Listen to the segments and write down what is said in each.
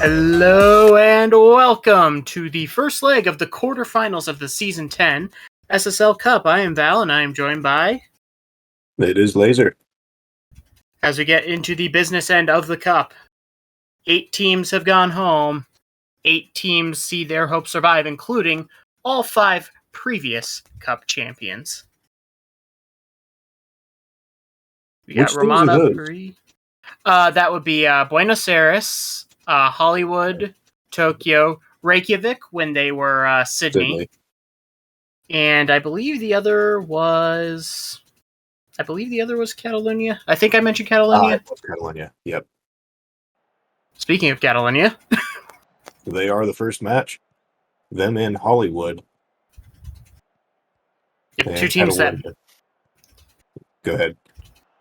Hello and welcome to the first leg of the quarterfinals of the Season 10 SSL Cup. I am Val and I am joined by... It is Laser. As we get into the business end of the Cup, 8 teams have gone home. 8 teams see their hopes survive, including all 5 previous Cup champions. We got Romana. That would be Buenos Aires, Hollywood, Tokyo, Reykjavik when they were Sydney. And I believe the other was Catalunya. I think I mentioned Catalunya. It was Catalunya, yep. Speaking of Catalunya. They are the first match. Them in Hollywood. Yep, 2 teams Catalunya. Go ahead.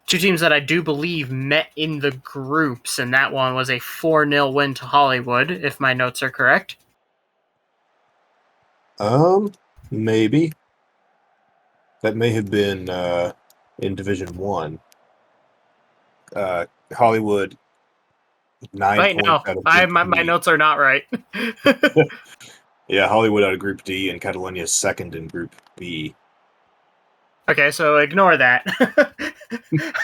2 teams that I do believe met in the groups, and that one was a 4-0 win to Hollywood, if my notes are correct. Maybe. That may have been in Division 1. Hollywood, 9 right, points no, out of Group my notes are not right. Yeah, Hollywood out of Group D, and Catalunya second in Group B. Okay, so ignore that.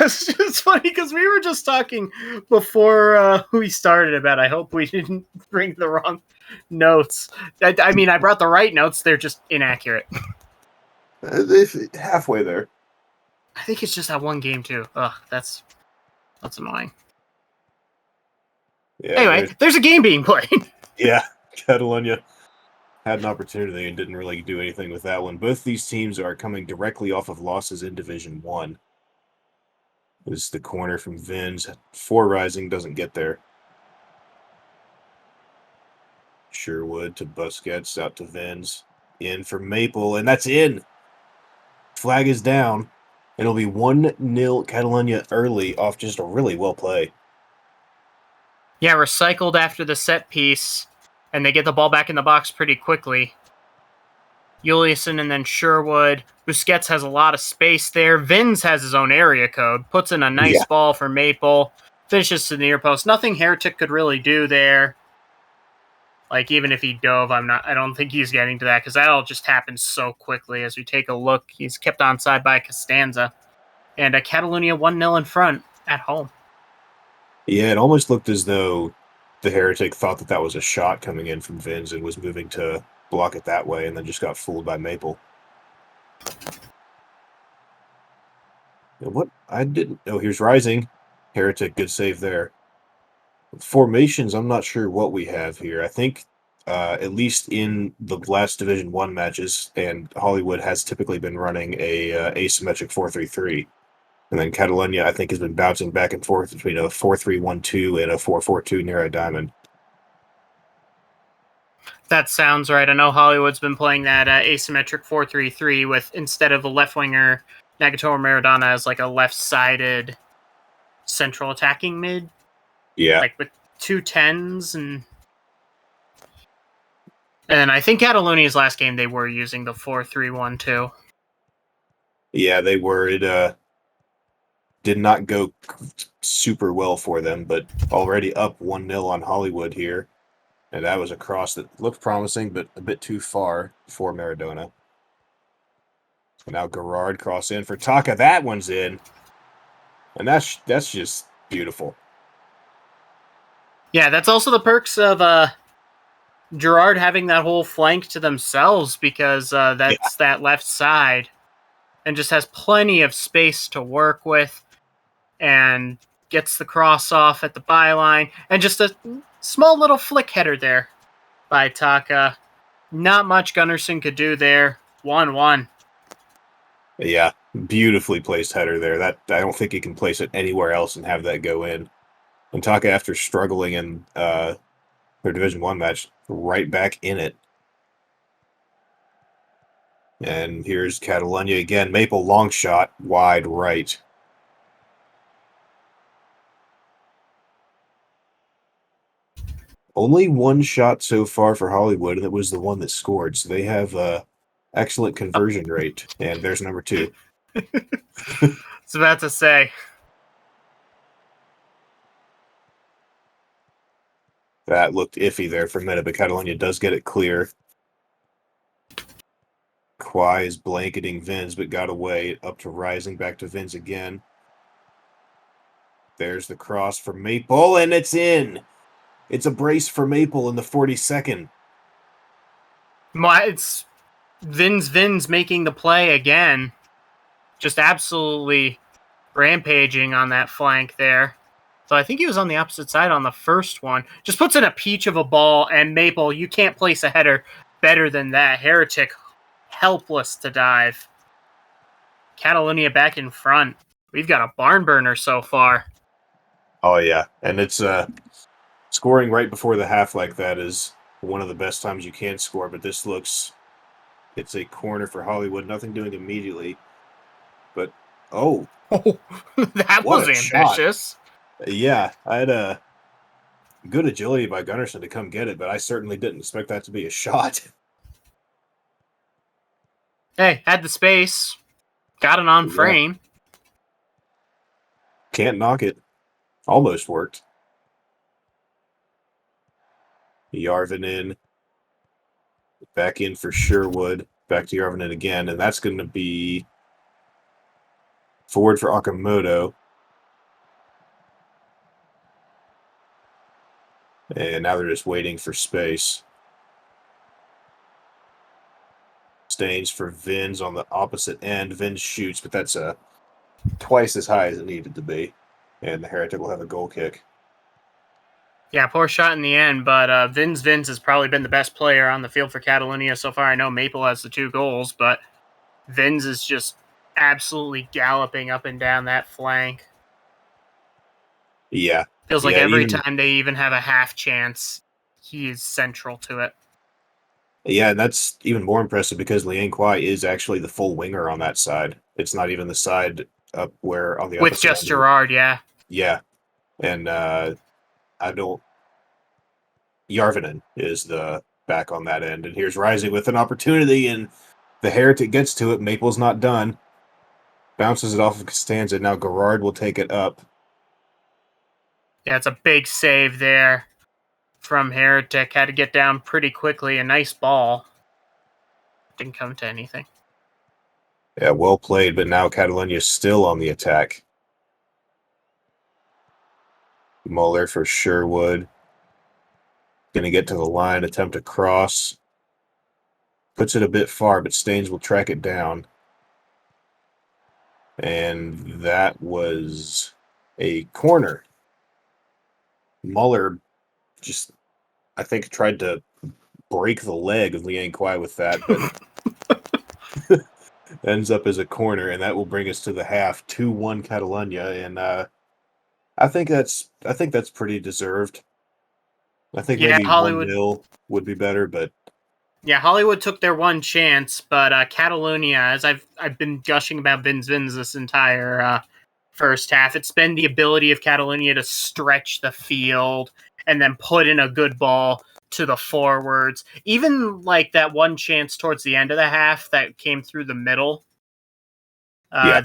It's just funny because we were just talking before we started about I hope we didn't bring the wrong notes. I mean, I brought the right notes. They're just inaccurate. Halfway there. I think it's just that one game, too. Ugh, that's annoying. Yeah, anyway, there's a game being played. Yeah, Catalunya had an opportunity and didn't really do anything with that one. Both these teams are coming directly off of losses in Division 1. This is the corner from Vins. 4 Rising doesn't get there. Sherwood to Busquets, out to Vins. In for Maple, and that's in. Flag is down. It'll be 1-0 Catalunya early off just a really well play. Yeah, recycled after the set piece, and they get the ball back in the box pretty quickly. Juliuson and then Sherwood. Busquets has a lot of space there. Vins has his own area code. Puts in a nice ball for Maple. Finishes to the near post. Nothing Heretic could really do there. Like, even if he dove, I don't think he's getting to that, because that all just happens so quickly. As we take a look, he's kept onside by Costanza. And Catalunya 1-0 in front at home. Yeah, it almost looked as though the Heretic thought that was a shot coming in from Vins and was moving to block it that way, and then just got fooled by Maple. What? I didn't... Oh, here's Rising. Heretic, good save there. Formations, I'm not sure what we have here. I think, at least in the last Division 1 matches, and Hollywood has typically been running a asymmetric 4-3-3. And then Catalunya, I think, has been bouncing back and forth between a 4-3-1-2 and a 4-4-2 near a diamond. That sounds right. I know Hollywood's been playing that asymmetric 4-3-3 with, instead of a left winger, Nagatomo Maradona as like a left-sided central attacking mid. Yeah. Like with 2 10s and I think Catalunya's last game they were using the 4-3-1-2. Yeah, they were. It did not go super well for them, but already up 1-0 on Hollywood here. And that was a cross that looked promising, but a bit too far for Maradona. So now Gerard cross in for Taka. That one's in. And that's just beautiful. Yeah, that's also the perks of Gerard having that whole flank to themselves, because that's that left side and just has plenty of space to work with and gets the cross off at the byline. And just a small little flick header there by Taka. Not much Gunnarsson could do there. 1-1. Yeah, beautifully placed header there. That I don't think he can place it anywhere else and have that go in. And Taka, after struggling in their Division 1 match, right back in it. And here's Catalunya again. Maple long shot, wide right. Only one shot so far for Hollywood, and it was the one that scored. So they have excellent conversion rate. And there's number 2. I was about to say. That looked iffy there for a minute, but Catalunya does get it clear. Kwai is blanketing Vins, but got away. Up to Rising, back to Vins again. There's the cross for Maple, and it's in! It's a brace for Maple in the 42nd. It's Vins making the play again. Just absolutely rampaging on that flank there. So I think he was on the opposite side on the first one. Just puts in a peach of a ball, and Maple, you can't place a header better than that. Heretic, helpless to dive. Catalunya back in front. We've got a barn burner so far. Oh, yeah. And it's scoring right before the half like that is one of the best times you can score, but this looks... It's a corner for Hollywood. Nothing doing immediately. But, oh. That was ambitious. Shot. Yeah, I had a good agility by Gunnarsson to come get it, but I certainly didn't expect that to be a shot. Hey, had the space. Got it on frame. Can't knock it. Almost worked. Järvinen. Back in for Sherwood. Back to Järvinen again, and that's going to be forward for Okamoto. And now they're just waiting for space. Stains for Vins on the opposite end. Vins shoots, but that's twice as high as it needed to be. And the Heretic will have a goal kick. Yeah, poor shot in the end, but Vins has probably been the best player on the field for Catalunya so far. I know Maple has the 2 goals, but Vins is just absolutely galloping up and down that flank. Yeah. Feels like every time they even have a half chance, he is central to it. Yeah, and that's even more impressive because Liang Kwai is actually the full winger on that side. It's not even the side up where on the with just Gerard, yeah. Yeah. And Järvinen is the back on that end. And here's Rising with an opportunity, and the Heretic gets to it. Maple's not done. Bounces it off of Costanza. Now Gerard will take it up. Yeah, it's a big save there from Heretic. Had to get down pretty quickly. A nice ball. Didn't come to anything. Yeah, well played, but now Catalunya's still on the attack. Muller for Sherwood. Going to get to the line, attempt a cross. Puts it a bit far, but Staines will track it down. And that was a corner. Muller just, I think, tried to break the leg of Liang Kwai with that, but ends up as a corner, and that will bring us to the half, 2-1 Catalunya, and I think that's pretty deserved. I think maybe Hollywood 1-0 would be better, but yeah, Hollywood took their one chance, but Catalunya, as I've been gushing about Vins this entire first half, it's been the ability of Catalunya to stretch the field and then put in a good ball to the forwards. Even like that one chance towards the end of the half that came through the middle.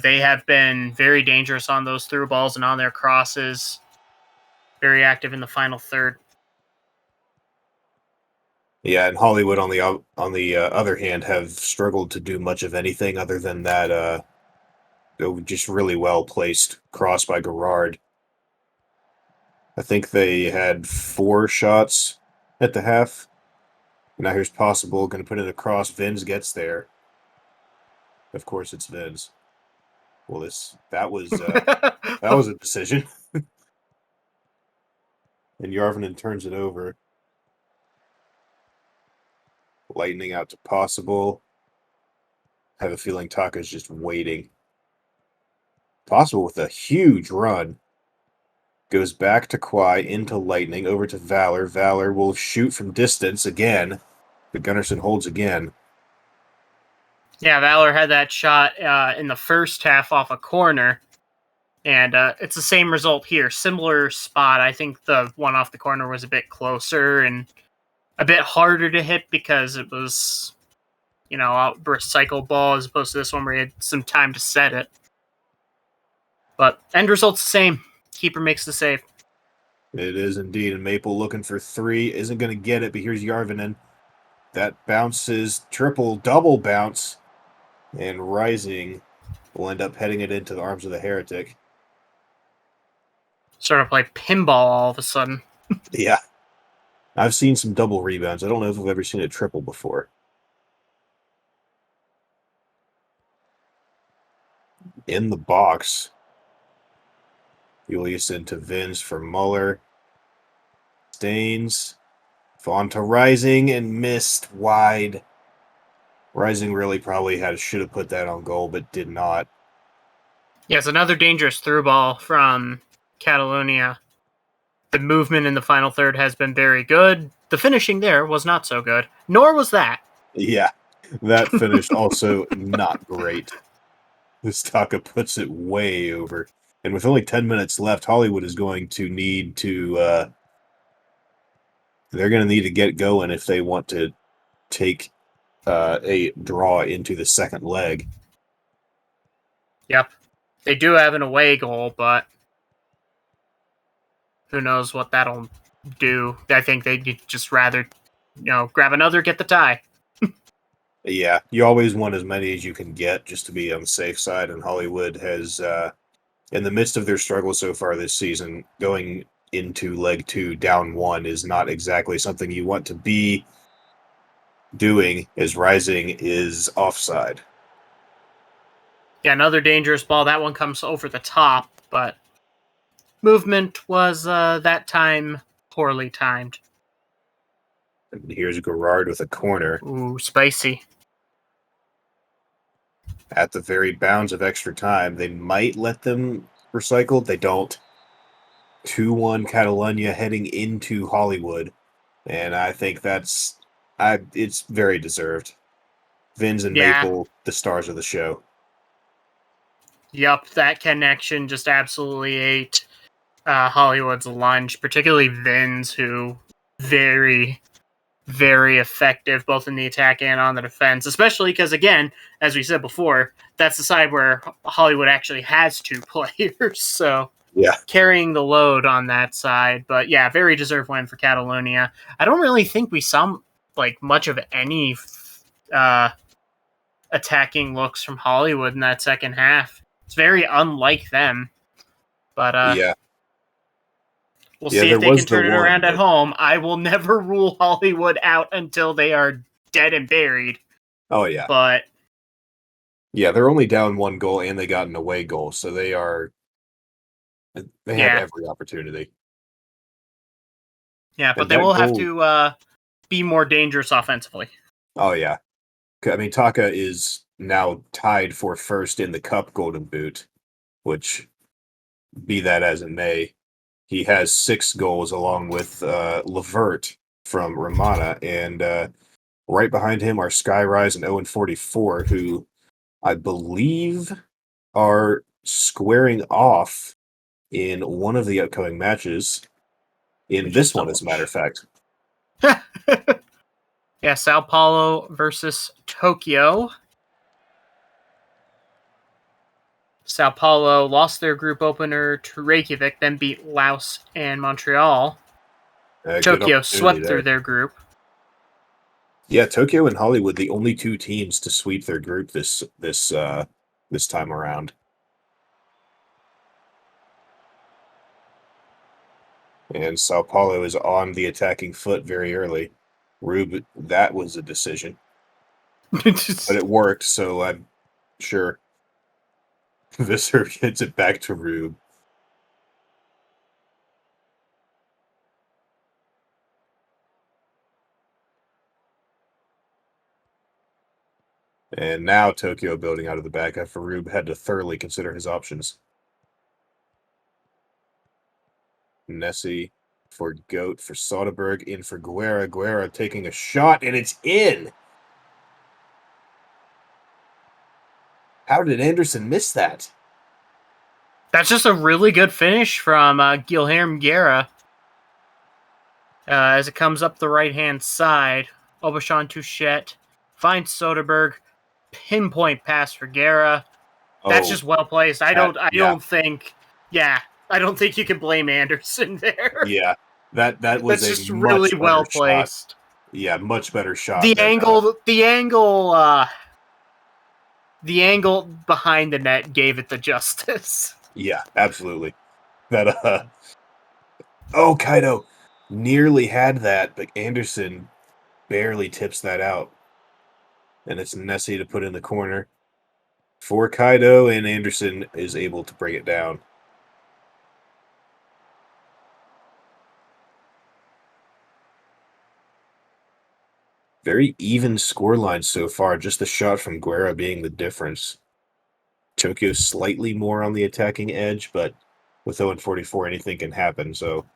They have been very dangerous on those through balls and on their crosses. Very active in the final third. Yeah, and Hollywood on the other hand have struggled to do much of anything other than that just really well placed cross by Gerard. I think they had 4 shots at the half. Now here's Possible, going to put in a cross. Vins gets there. Of course, it's Vins. Well, that was a decision. And Järvinen turns it over. Lightning out to Possible. I have a feeling Taka's just waiting. Possible with a huge run. Goes back to Kwai, into Lightning, over to Valor. Valor will shoot from distance again. But Gunnarsson holds again. Yeah, Valor had that shot in the first half off a corner. And it's the same result here. Similar spot. I think the one off the corner was a bit closer and a bit harder to hit because it was, a recycled ball as opposed to this one where you had some time to set it. But end result's the same. Keeper makes the save. It is indeed. And Maple looking for 3. Isn't going to get it, but here's Järvinen. That bounces, double bounce. And Rising will end up heading it into the arms of the Heretic. Sort of like pinball all of a sudden. Yeah. I've seen some double rebounds. I don't know if I've ever seen a triple before. In the box. Juliuson to Vince for Muller. Stains. Vaughn to Rising and missed wide. Rising really probably should have put that on goal, but did not. Yes, another dangerous through ball from Catalunya. The movement in the final third has been very good. The finishing there was not so good, nor was that. Yeah, that finished also not great. Staka puts it way over. And with only 10 minutes left, Hollywood is going to need to... they're going to need to get going if they want to take a draw into the second leg. Yep. They do have an away goal, but who knows what that'll do. I think they'd just rather, grab another, get the tie. Yeah, you always want as many as you can get just to be on the safe side, and Hollywood has, in the midst of their struggle so far this season, going into leg 2 down 1 is not exactly something you want to be doing, as Rising is offside. Yeah, another dangerous ball. That one comes over the top, but movement was that time poorly timed. And here's Gerard with a corner. Ooh, spicy. At the very bounds of extra time. They might let them recycle. They don't. 2-1 Catalunya heading into Hollywood. And I think it's very deserved. Vins and Maple, the stars of the show. Yup, that connection just absolutely ate Hollywood's lunch, particularly Vins, who very, very effective both in the attack and on the defense, especially because, again, as we said before, that's the side where Hollywood actually has 2 players, so yeah, carrying the load on that side. But yeah, very deserved win for Catalunya. I don't really think we saw much of any attacking looks from Hollywood in that second half. It's very unlike them, but we'll see if they can turn it around at home. I will never rule Hollywood out until they are dead and buried. Oh, yeah. But yeah, they're only down 1 goal and they got an away goal, so they have every opportunity. Yeah, but they will have to be more dangerous offensively. Oh, yeah. I mean, Taka is now tied for first in the Cup Golden Boot, which, be that as it may, he has 6 goals along with Levert from Romana, and right behind him are Skyrise and Owen 44, who I believe are squaring off in one of the upcoming matches. In this one, as a matter of fact. Yeah, Sao Paulo versus Tokyo. Sao Paulo lost their group opener to Reykjavik, then beat Laos and Montreal. Tokyo swept through their group. Yeah, Tokyo and Hollywood, the only 2 teams to sweep their group this time around. And Sao Paulo is on the attacking foot very early. Rube, that was a decision. But it worked, so I'm sure Visser gets it back to Rube. And now Tokyo building out of the back after Rube had to thoroughly consider his options. Nessie for Goat, for Soderberg, in for Guerra. Guerra taking a shot, and it's in! How did Anderson miss that? That's just a really good finish from Guilherme Guerra. As it comes up the right-hand side, Aubuchon Touchette finds Soderberg. Pinpoint pass for Guerra. That's just well placed. I don't think. Yeah, I don't think you can blame Anderson there. Yeah, that was That's a just much really better well shot. placed. Yeah, much better shot. The than, angle behind the net gave it the justice. Yeah, absolutely. That oh, Kaido nearly had that, but Anderson barely tips that out. And it's Nessie to put in the corner for Kaido, and Anderson is able to bring it down. Very even scoreline so far, just the shot from Guerra being the difference. Tokyo slightly more on the attacking edge, but with 0-44, anything can happen, so...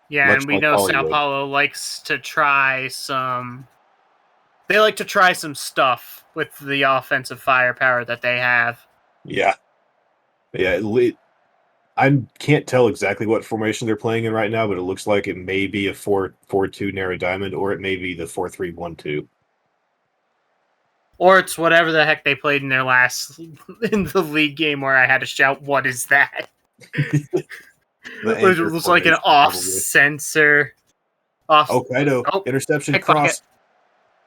Yeah, Much and we like know Sao Hollywood. Paulo likes to try some... They like to try some stuff with the offensive firepower that they have. Yeah. Yeah, I can't tell exactly what formation they're playing in right now, but it looks like it may be a 4-4-2 narrow diamond, or it may be the 4-3-1-2. Or it's whatever the heck they played in their last... in the league game where I had to shout, "What is that?" It was like an off-sensor... Oh, Kaido. Oh, Interception pickpocket. cross.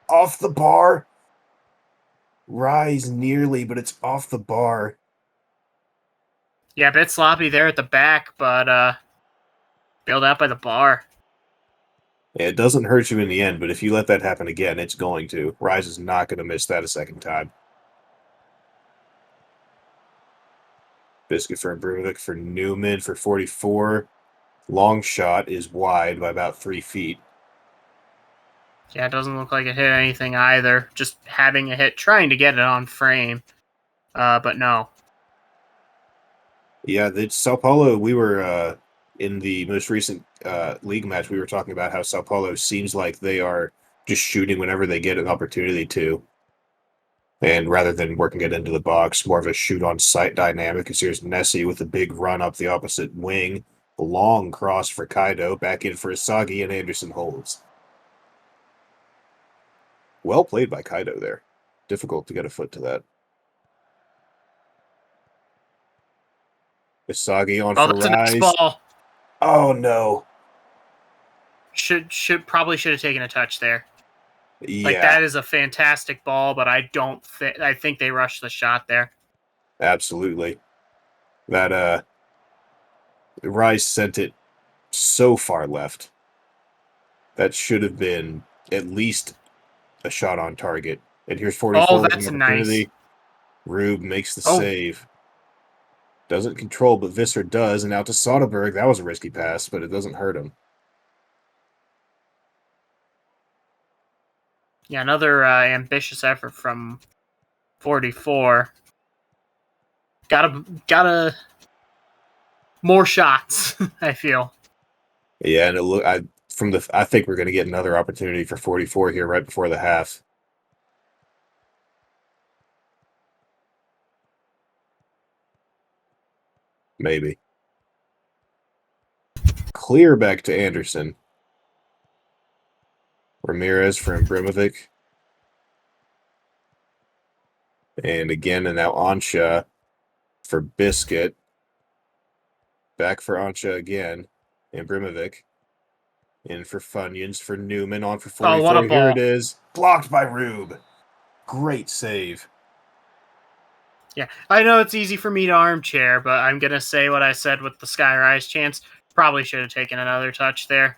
Off the bar. Rise nearly, but it's off the bar. Yeah, a bit sloppy there at the back, but bailed out by the bar. It doesn't hurt you in the end, but if you let that happen again, it's going to. Rise is not going to miss that a second time. Biscuit for Brunovic for Newman for 44. Long shot is wide by about 3 feet. Yeah, it doesn't look like it hit anything either. Just having a hit, trying to get it on frame. But no. Yeah, Sao Paulo, we were in the most recent league match, we were talking about how Sao Paulo seems like they are just shooting whenever they get an opportunity to. And rather than working it into the box, more of a shoot-on-sight dynamic. Because here's Nessie with a big run up the opposite wing. A long cross for Kaido, back in for Isagi, and Anderson holds. Well played by Kaido there. Difficult to get a foot to that. Isagi on for That's a Rise. nice ball. Oh, no. Probably should have taken a touch there. Yeah. Like, that is a fantastic ball, but I think they rushed the shot there. Absolutely. That, Rise sent it so far left. That should have been at least a shot on target. And here's 44 with an opportunity. Nice. Rube makes the save. Doesn't control, but Visser does. And out to Soderberg. That was a risky pass, but it doesn't hurt him. Yeah, another ambitious effort from 44. Gotta more shots, I feel. Yeah, and I think we're going to get another opportunity for 44 here right before the half. Maybe. Clear back to Anderson. Ramirez for Ibrahimovic. And again, and now Ansha for Biscuit. Back for Ansha again. Ibrahimovic. In for Funyuns for Newman. On for 44. Oh, what a ball. Here it is. Blocked by Rube. Great save. Yeah, I know it's easy for me to armchair, but I'm going to say what I said with the Skyrise chance. Probably should have taken another touch there.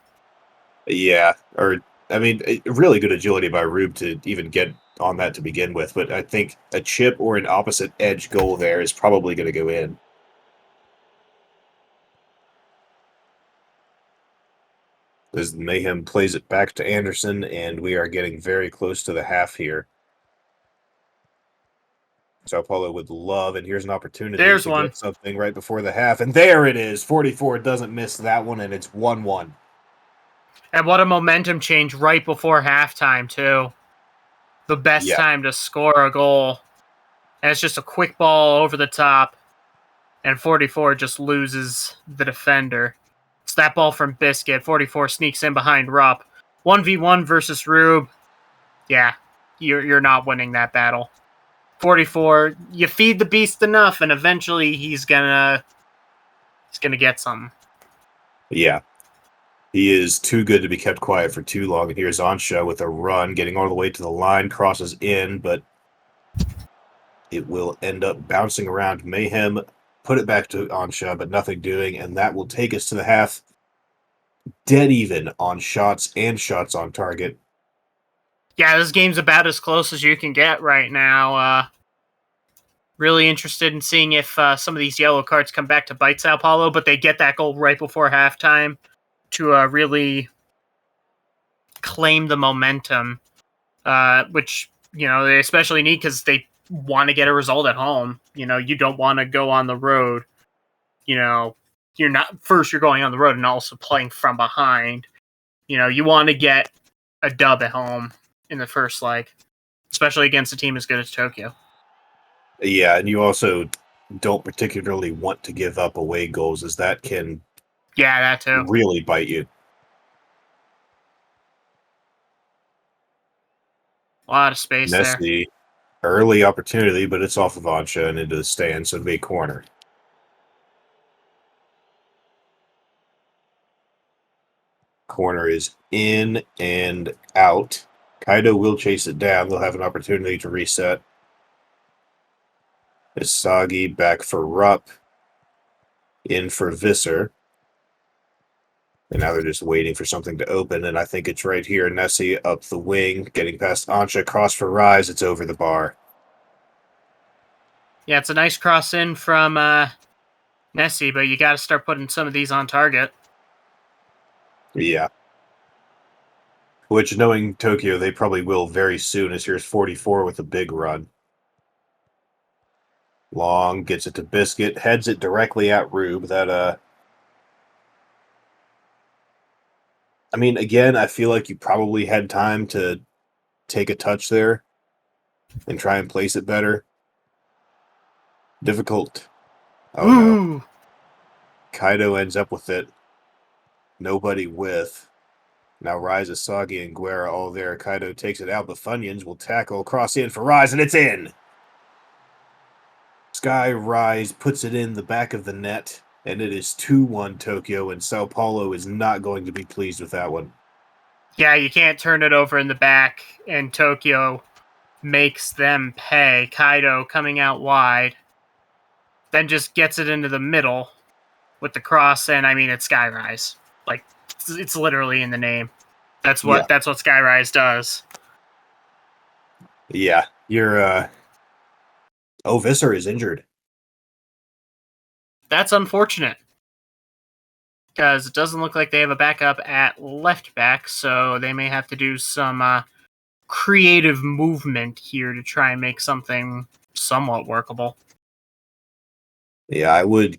Yeah, really good agility by Rube to even get on that to begin with, but I think a chip or an opposite edge goal there is probably going to go in. As Mayhem plays it back to Anderson, and we are getting very close to the half here. Sao Paulo would love, and here's an opportunity to get something right before the half, and there it is. 44 doesn't miss that one, and it's 1-1. And what a momentum change right before halftime, too. The best time to score a goal. And it's just a quick ball over the top, and 44 just loses the defender. It's that ball from Biscuit. 44 sneaks in behind Rupp. 1v1 versus Rube. Yeah, you're not winning that battle. 44, you feed the beast enough, and eventually he's gonna going to get something. Yeah. He is too good to be kept quiet for too long. And here's Ansha with a run, getting all the way to the line, crosses in, but it will end up bouncing around. Mayhem put it back to Ansha, but nothing doing, and that will take us to the half. Dead even on shots and shots on target. Yeah, this game's about as close as you can get right now. Really interested in seeing if some of these yellow cards come back to bite Sao Paulo, but they get that goal right before halftime to really claim the momentum, which, they especially need because they want to get a result at home. You don't want to go on the road. You're going on the road and also playing from behind. You want to get a dub at home in the first leg, especially against a team as good as Tokyo. Yeah, and you also don't particularly want to give up away goals, as that can that too really bite you. A lot of space Nessie, early opportunity, but it's off of Ansha and into the stand, so it'll be a corner. Corner is in and out. Kaido will chase it down. They'll have an opportunity to reset. Isagi back for Rupp. In for Visser. And now they're just waiting for something to open, and I think it's right here. Nessie up the wing, getting past Ansha, cross for Rise. It's over the bar. Yeah, it's a nice cross in from Nessie, but you got to start putting some of these on target. Yeah. Which, knowing Tokyo, they probably will very soon, as here's 44 with a big run. Long, gets it to Biscuit, heads it directly at Rube. I mean, again, I feel like you probably had time to take a touch there and try and place it better. Difficult. Oh, Ooh. no. Kaido ends up with it. Nobody with. Now Rise, Asagi, and Guerra all there. Kaido takes it out, but Funyuns will tackle, cross in for Rise, and it's in! Sky Rise puts it in the back of the net, and it is 2-1 Tokyo, and Sao Paulo is not going to be pleased with that one. Yeah, you can't turn it over in the back, and Tokyo makes them pay. Kaido coming out wide, then just gets it into the middle with the cross, and I mean, it's Skyrise. Like, it's literally in the name. That's what Skyrise does. Yeah, you're, Visser is injured. That's unfortunate, because it doesn't look like they have a backup at left back, so they may have to do some creative movement here to try and make something somewhat workable. Yeah, I would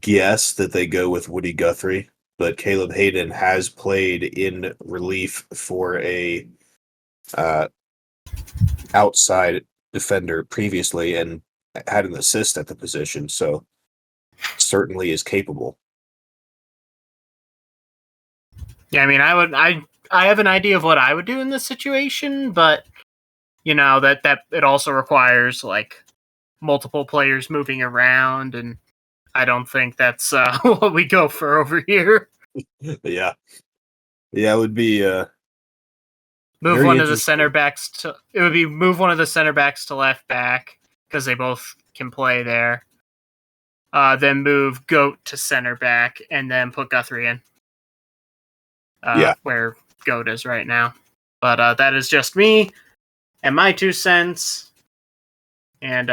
guess that they go with Woody Guthrie, but Caleb Hayden has played in relief for a outside defender previously and had an assist at the position, so certainly is capable. Yeah, I mean, I have an idea of what I would do in this situation, but that it also requires like multiple players moving around, and I don't think that's what we go for over here. Yeah, it would be move one of the center backs to left back because they both can play there. Then move Goat to center back, and then put Guthrie in. Where Goat is right now. But that is just me and my 2 cents. And,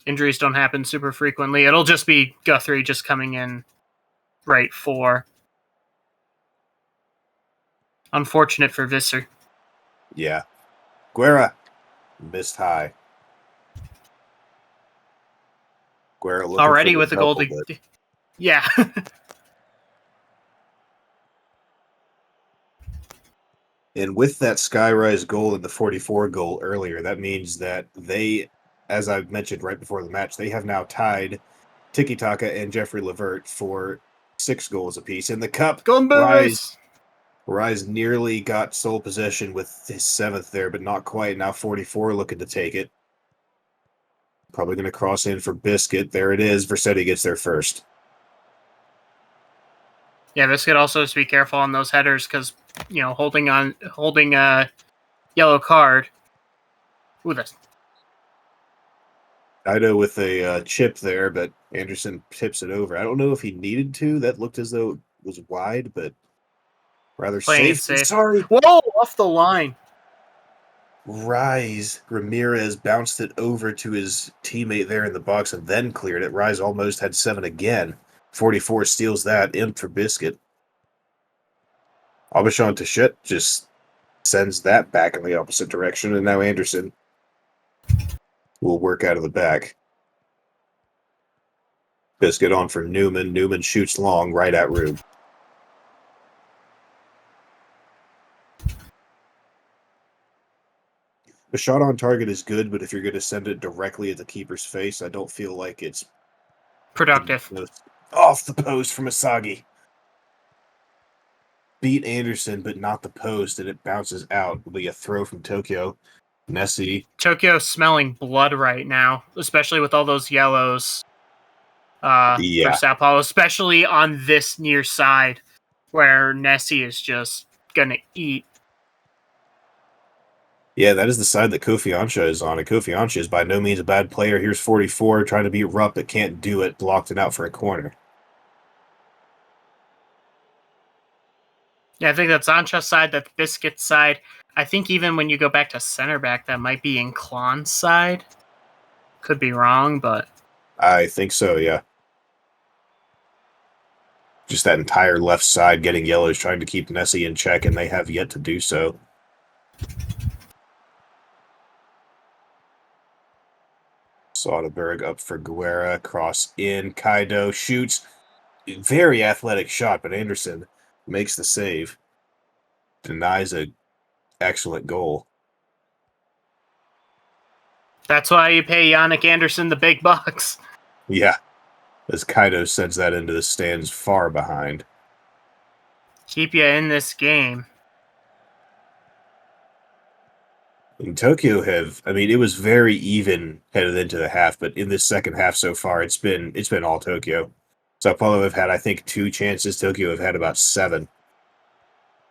injuries don't happen super frequently. It'll just be Guthrie just coming in right for. Unfortunate for Visser. Yeah. Guerra missed high. Guerra looking already for with a goal to. Yeah. And with that Skyrise goal and the 44 goal earlier, that means that they, as I've mentioned right before the match, they have now tied Tiki Taka and Jeffrey Levert for 6 goals apiece. In the cup, Rise nearly got sole possession with his 7th there, but not quite. Now 44 looking to take it. Probably going to cross in for Biscuit. There it is. Versetti gets there first. Yeah, Biscuit also has to be careful on those headers because, holding a yellow card. Ooh, that's... Ido with a chip there, but Anderson tips it over. I don't know if he needed to. That looked as though it was wide, but rather Playing it safe. safe. Sorry. Whoa, off the line. Rise. Ramirez bounced it over to his teammate there in the box and then cleared it. Rise almost had 7 again. 44 steals that. In for Biscuit. Abishon Tashit just sends that back in the opposite direction, and now Anderson will work out of the back. Biscuit on for Newman. Newman shoots long right at Rube. The shot on target is good, but if you're going to send it directly at the keeper's face, I don't feel like it's productive. Off the post from Asagi. Beat Anderson, but not the post, and it bounces out. Will be a throw from Tokyo. Nessie. Tokyo's smelling blood right now, especially with all those yellows for Sao Paulo, especially on this near side where Nessie is just going to eat. Yeah, that is the side that Kofi Ansha is on. And Kofi Ansha is by no means a bad player. Here's 44 trying to beat Rupp, but can't do it. Blocked it out for a corner. Yeah, I think that's Ansha's side, that's Biscuit's side. I think even when you go back to center back, that might be Inclon's side. Could be wrong, but... I think so, yeah. Just that entire left side getting yellows, trying to keep Nessie in check, and they have yet to do so. Soderberg up for Guerra, cross in, Kaido shoots. Very athletic shot, but Anderson makes the save. Denies a excellent goal. That's why you pay Yannick Anderson the big bucks. Yeah, as Kaido sends that into the stands far behind. Keep you in this game. In Tokyo it was very even headed into the half, but in this second half so far, it's been all Tokyo. Sao Paulo have had, I think, 2 chances. Tokyo have had about 7.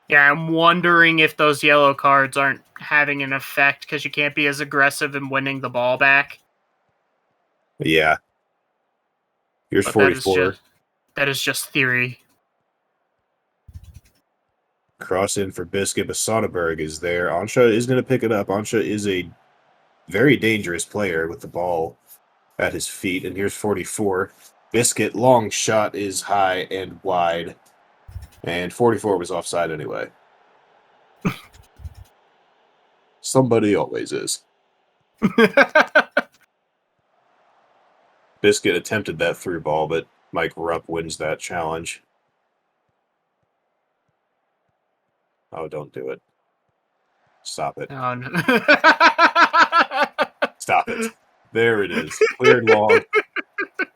Yeah, I'm wondering if those yellow cards aren't having an effect because you can't be as aggressive in winning the ball back. Yeah. Here's 44. That is just theory. Cross in for Biscuit, but Soderberg is there. Ansha is going to pick it up. Ansha is a very dangerous player with the ball at his feet. And here's 44. Biscuit, long shot is high and wide. And 44 was offside anyway. Somebody always is. Biscuit attempted that through ball, but Mike Rupp wins that challenge. Oh, don't do it. Stop it. Oh, no. Stop it. There it is. Cleared long.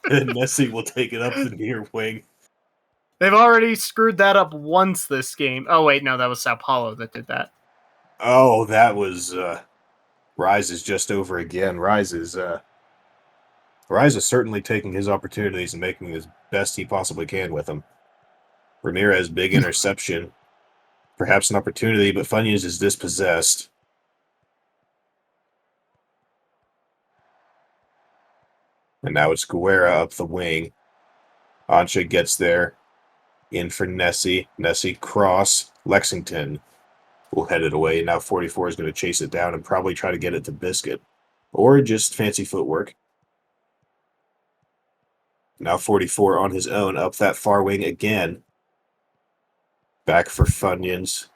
And Nessie will take it up the near wing. They've already screwed that up once this game. Oh, wait, no, that was Sao Paulo that did that. Oh, that was... Rise is just over again. Rise is certainly taking his opportunities and making as best he possibly can with them. Ramirez, big interception. Perhaps an opportunity, but Funyuns is dispossessed. And now it's Guerra up the wing. Ansha gets there. In for Nessie. Nessie cross. Lexington will head it away. Now 44 is going to chase it down and probably try to get it to Biscuit. Or just fancy footwork. Now 44 on his own, up that far wing again. Back for Funyuns.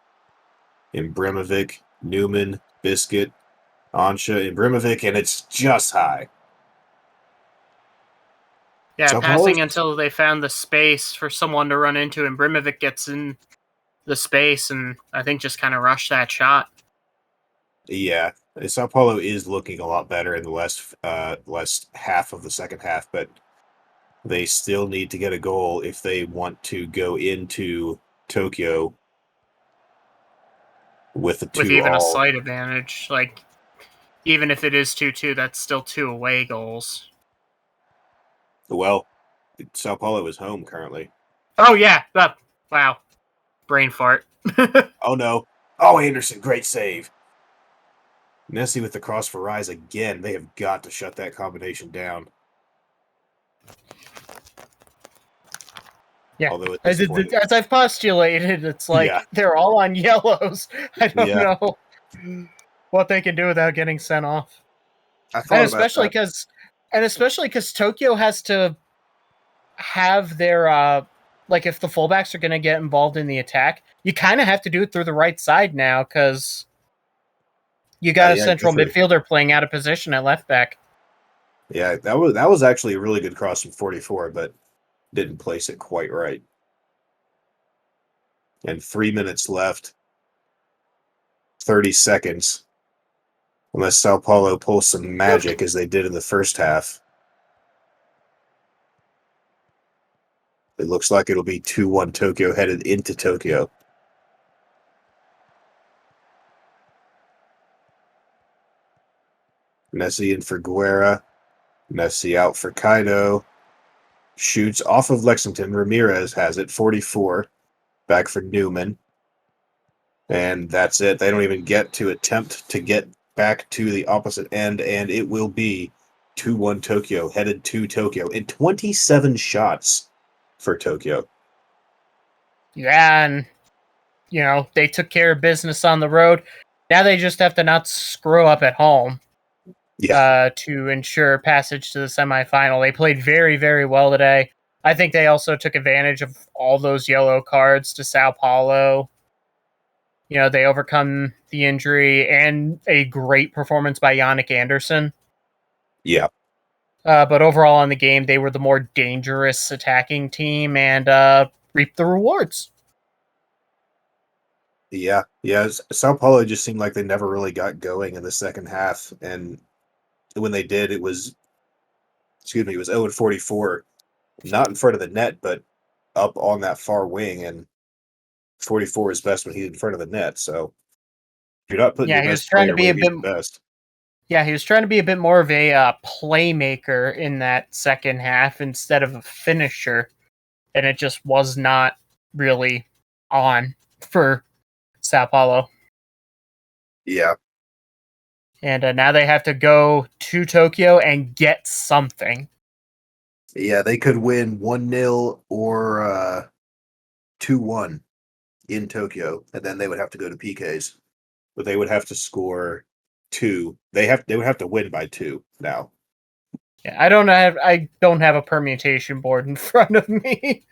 Ibrahimovic, Newman, Biscuit, Ansha, Ibrahimovic, and it's just high. Yeah, so passing until they found the space for someone to run into, and Ibrahimovic gets in the space and I think just kind of rushed that shot. Yeah, Sao Paulo is looking a lot better in the last half of the second half, but they still need to get a goal if they want to go into Tokyo with a 2-all. With even a slight advantage. Like, Even if it is 2-2, that's still 2 away goals. Well, Sao Paulo is home currently. Oh, yeah. Wow. Brain fart. Oh, no. Oh, Anderson, great save. Nessie with the cross for Rise again. They have got to shut that combination down. Yeah. Although at this point, As I've postulated, it's like they're all on yellows. I don't know what they can do without getting sent off. I thought about that. Especially because Tokyo has to have their like if the fullbacks are going to get involved in the attack, you kind of have to do it through the right side now because you got a central midfielder playing out of position at left back. Yeah, that was actually a really good cross from 44, but didn't place it quite right. And 3 minutes left. 30 seconds. Unless Sao Paulo pulls some magic as they did in the first half. It looks like it'll be 2-1 Tokyo headed into Tokyo. Nessie in for Guerra. Nessie out for Kaido. Shoots off of Lexington. Ramirez has it, 44. Back for Newman. And that's it. They don't even get to attempt to get back to the opposite end, and it will be 2-1 Tokyo, headed to Tokyo, in 27 shots for Tokyo. Yeah, and, they took care of business on the road. Now they just have to not screw up at home to ensure passage to the semifinal. They played very, very well today. I think they also took advantage of all those yellow cards to Sao Paulo. They overcome the injury and a great performance by Yannick Anderson. Yeah. But overall in the game, they were the more dangerous attacking team and reaped the rewards. Yeah. Sao Paulo just seemed like they never really got going in the second half. And when they did, it was 0-44. Not in front of the net, but up on that far wing. And 44 is best when he's in front of the net. So if you're not putting your best player where he's the best. Yeah, he was trying to be a bit more of a playmaker in that second half instead of a finisher, and it just was not really on for Sao Paulo. Yeah. And now they have to go to Tokyo and get something. Yeah, they could win 1-0 or 2-1 in Tokyo, and then they would have to go to PKs. But they would have to score 2. They would have to win by 2 now. Yeah, I don't have a permutation board in front of me.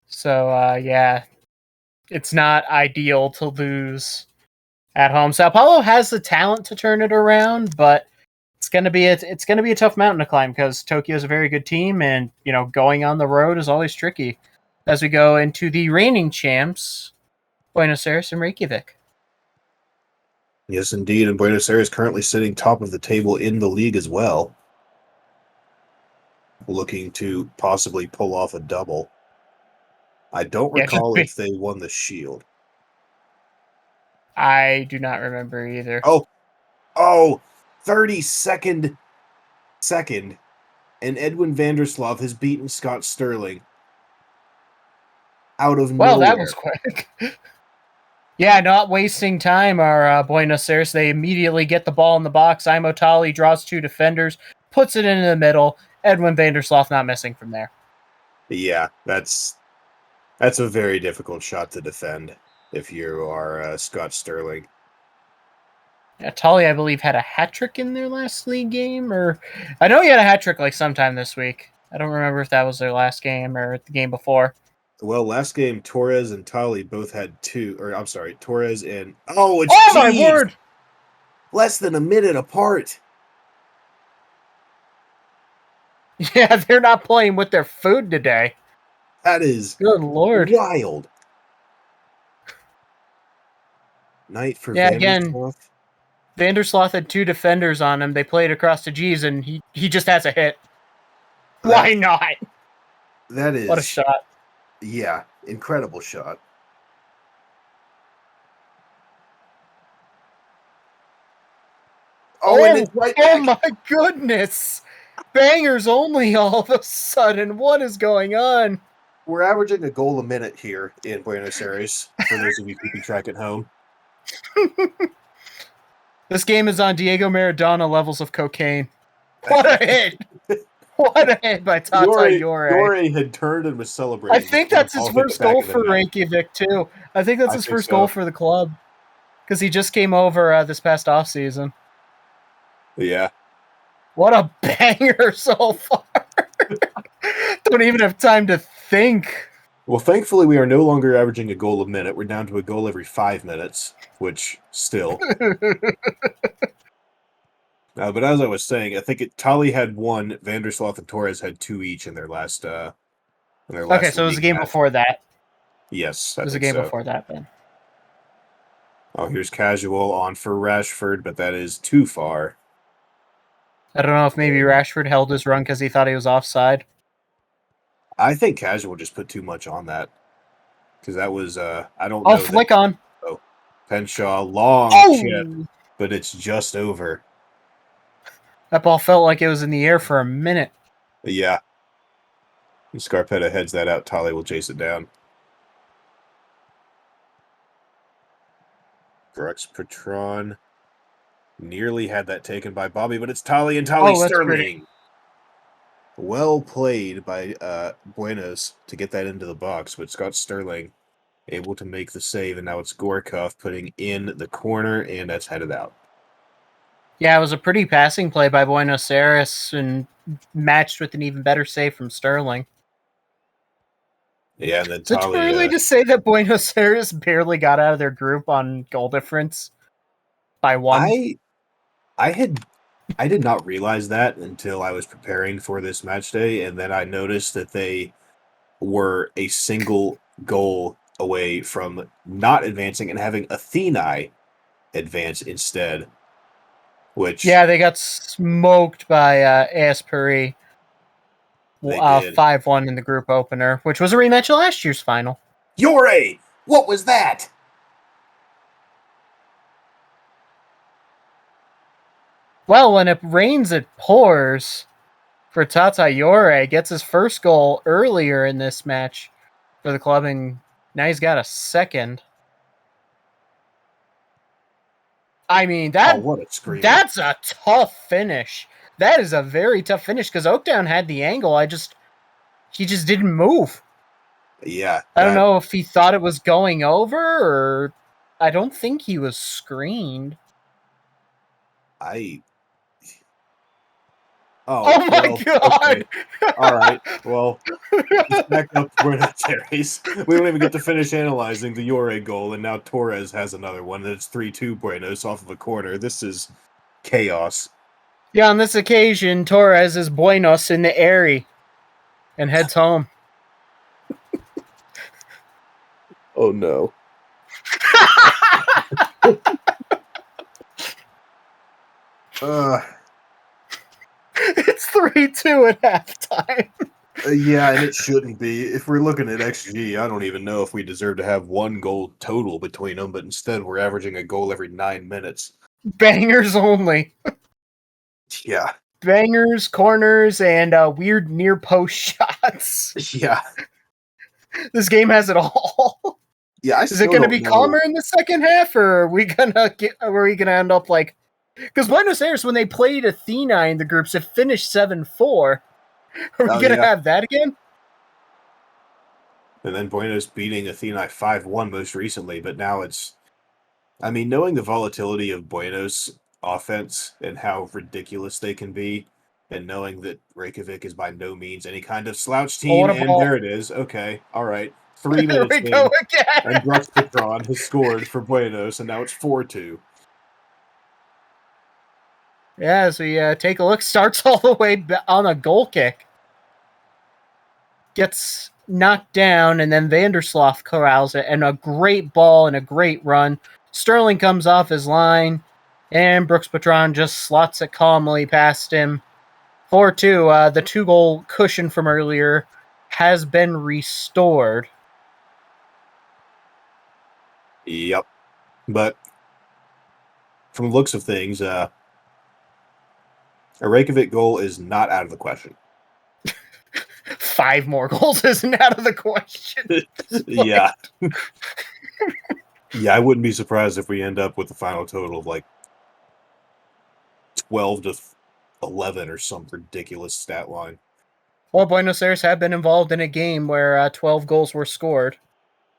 So yeah, it's not ideal to lose at home. Sao Paulo has the talent to turn it around, but it's gonna be a tough mountain to climb because Tokyo is a very good team, and going on the road is always tricky. As we go into the reigning champs, Buenos Aires and Reykjavik. Yes, indeed, and Buenos Aires currently sitting top of the table in the league as well, looking to possibly pull off a double. I don't recall if they won the Shield. I do not remember either. Oh, 32nd second, and Edwin Vandersloot has beaten Scott Sterling out of nowhere. Well, that was quick. Yeah, not wasting time are Buenos Aires. They immediately get the ball in the box. Imotali draws 2 defenders, puts it into the middle. Edwin Vandersloot not missing from there. Yeah, that's a very difficult shot to defend if you are Scott Sterling. Yeah, Tully, I believe, had a hat-trick in their last league game, or I know he had a hat-trick like sometime this week. I don't remember if that was their last game or the game before. Well, last game, Torres and Tully both had 2, or I'm sorry, Torres and... my word! Less than a minute apart. Yeah, they're not playing with their food today. That is good Lord, wild. Night for Vandersloot. Again, Vandersloot had 2 defenders on him. They played across the G's, and he just has a hit. Why not? That is... What a shot. Yeah, incredible shot. and it's right Oh back. my goodness! Bangers only all of a sudden. What is going on? We're averaging a goal a minute here in Buenos Aires, for those of you keeping track at home. This game is on Diego Maradona levels of cocaine. What a hit! What a hit by Tata Yore. Yore had turned and was celebrating. I think before the that's his ball hit the first back goal of the for net. Reykjavik, too. I think that's I his think first so. goal for the club. Because he just came over this past offseason. Yeah. What a banger so far. Don't even have time to think. Well, thankfully, we are no longer averaging a goal a minute. We're down to a goal every 5 minutes, which still. But as I was saying, I think Tali had one, Vandersloot and Torres had two each in their last. Okay, so it was a game before that. Yes, It was a game before that, then. Oh, here's Casual on for Rashford, but that is too far. I don't know if maybe Rashford held his run because he thought he was offside. I think Casual just put too much on that. Because that was, I don't Oh, know. flick on. Oh, Penshaw, long chip, but it's just over. That ball felt like it was in the air for a minute. Yeah. And Scarpetta heads that out. Tali will chase it down. Grux Patron nearly had that taken by Bobby, but it's Tali and Tali Sterling. Pretty. Well played by Buenos to get that into the box, but Scott Sterling able to make the save, and now it's Gorkov putting in the corner, and that's headed out. Yeah, it was a pretty passing play by Buenos Aires and matched with an even better save from Sterling. Yeah, and then Is it too early to say that Buenos Aires barely got out of their group on goal difference by one? I did not realize that until I was preparing for this match day, and then I noticed that they were a single goal away from not advancing and having Athena advance instead. Which they got smoked by AS Paris 5-1 in the group opener, which was a rematch of last year's final. Yore! What was that? Well, when it rains, it pours for Tata Yore. Gets his first goal earlier in this match for the club, and now he's got a second. I mean, what a screamer. That's a tough finish. That is a very tough finish because Oakdown had the angle. He just didn't move. Yeah. I don't know if he thought it was going over or I don't think he was screened. Oh my god! Okay. All right. Well, let's back up Buenos Aires. We don't even get to finish analyzing the Yore goal, and now Torres has another one, and it's 3-2 Buenos off of a corner. This is chaos. Yeah, on this occasion, Torres is Buenos in the airy and heads home. Oh no. It's 3-2 at halftime. Yeah, and it shouldn't be. If we're looking at XG, I don't even know if we deserve to have one goal total between them, but instead we're averaging a goal every 9 minutes. Bangers only. Yeah. Bangers, corners, and weird near post shots. Yeah. This game has it all. Yeah, is it going to be calmer in the second half, or are we gonna end up like? Because Buenos Aires, when they played Athena in the groups, it finished 7-4. Are we going to have that again? And then Buenos beating Athena 5-1 most recently, but now it's... I mean, knowing the volatility of Buenos' offense and how ridiculous they can be, and knowing that Reykjavik is by no means any kind of slouch team, and there it is. Okay, all right. 3 minutes in, go again. And Brux Patron has scored for Buenos, and now it's 4-2. Yeah, as we take a look, starts all the way on a goal kick. Gets knocked down, and then Vandersloot corrals it, and a great ball and a great run. Sterling comes off his line, and Brux Patron just slots it calmly past him. 4-2, the 2-goal cushion from earlier has been restored. Yep. But from the looks of things, A Reykjavik goal is not out of the question. 5 more goals isn't out of the question. Yeah. Yeah, I wouldn't be surprised if we end up with the final total of like 12 to 11 or some ridiculous stat line. Well, Buenos Aires have been involved in a game where 12 goals were scored.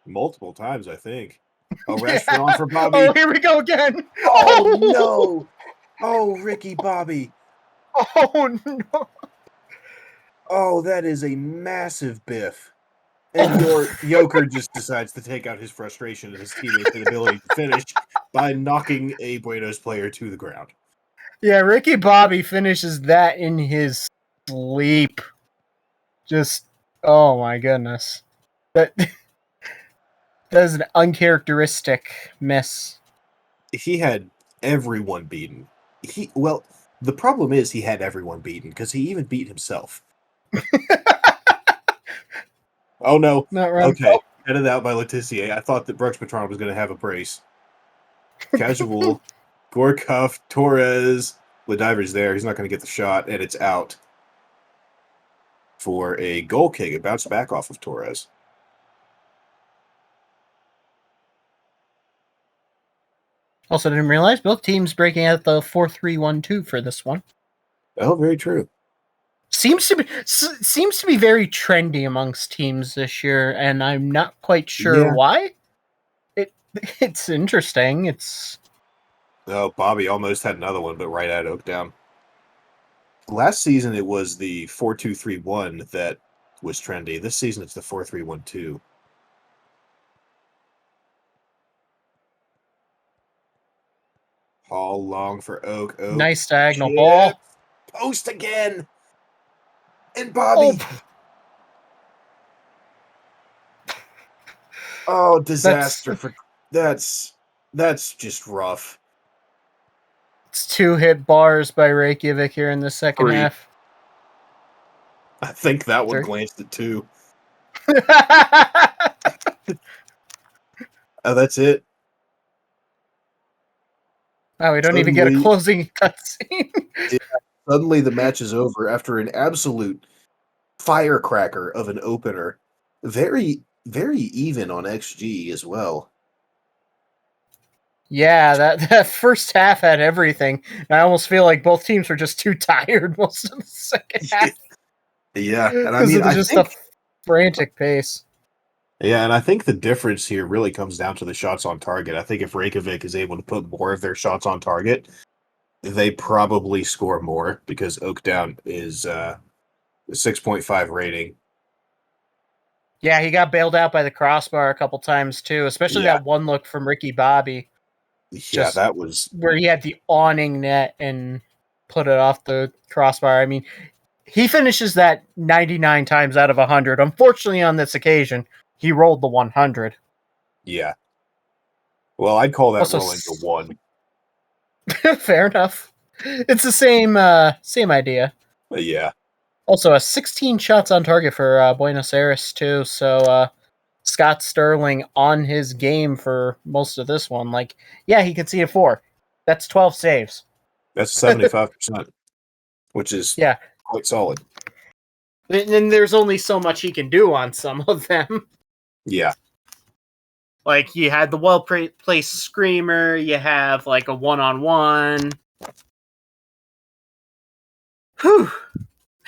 Multiple times, I think. Oh, Yeah. restaurant for Bobby. Oh, here we go again. Oh, no. Oh, Ricky Bobby. Oh, no. Oh, that is a massive biff. And your Joker just decides to take out his frustration at his teammates' inability to finish by knocking a Buenos player to the ground. Yeah, Ricky Bobby finishes that in his sleep. Just, oh my goodness. That is an uncharacteristic miss. He had everyone beaten. The problem is he had everyone beaten because he even beat himself. Oh no! Not right. Okay, headed out by Letitia. I thought that Brooks Patron was going to have a brace. Casual, Gorkov, Torres, Lediver's there. He's not going to get the shot, and it's out for a goal kick. It bounced back off of Torres. Also, didn't realize both teams breaking out the 4-3-1-2 for this one. Oh, very true. Seems to be very trendy amongst teams this year, and I'm not quite sure why. It's interesting. Oh, Bobby almost had another one, but right at Oakdown. Last season it was the 4-2-3-1 that was trendy. This season it's the 4-3-1-2. Hall long for Oak. Nice diagonal ball. Post again. And Bobby. Oh, disaster for that's just rough. It's 2 hit bars by Reykjavik here in the second 3. half. I think that one glanced at 2. Oh, that's it. Oh, we don't even get a closing cutscene. Suddenly the match is over after an absolute firecracker of an opener. Very, very even on XG as well. Yeah, that first half had everything. I almost feel like both teams were just too tired most of the second half. Yeah, and I mean, I think a frantic pace. Yeah, and I think the difference here really comes down to the shots on target. I think if Reykjavik is able to put more of their shots on target, they probably score more because Oakdown is 6.5 rating. Yeah, he got bailed out by the crossbar a couple times too, especially that one look from Ricky Bobby. Yeah, that was where he had the awning net and put it off the crossbar. I mean, he finishes that 99 times out of 100. Unfortunately, on this occasion, he rolled the 100. Yeah. Well, I'd call that Also, rolling to 1. Fair enough. It's the same idea. Yeah. Also, 16 shots on target for Buenos Aires too. So Scott Sterling on his game for most of this one. Like, yeah, he conceded 4. That's 12 saves. That's 75%, which is quite solid. And there's only so much he can do on some of them. Yeah. Like, you had the well-placed screamer, you have, like, a one-on-one. Whew.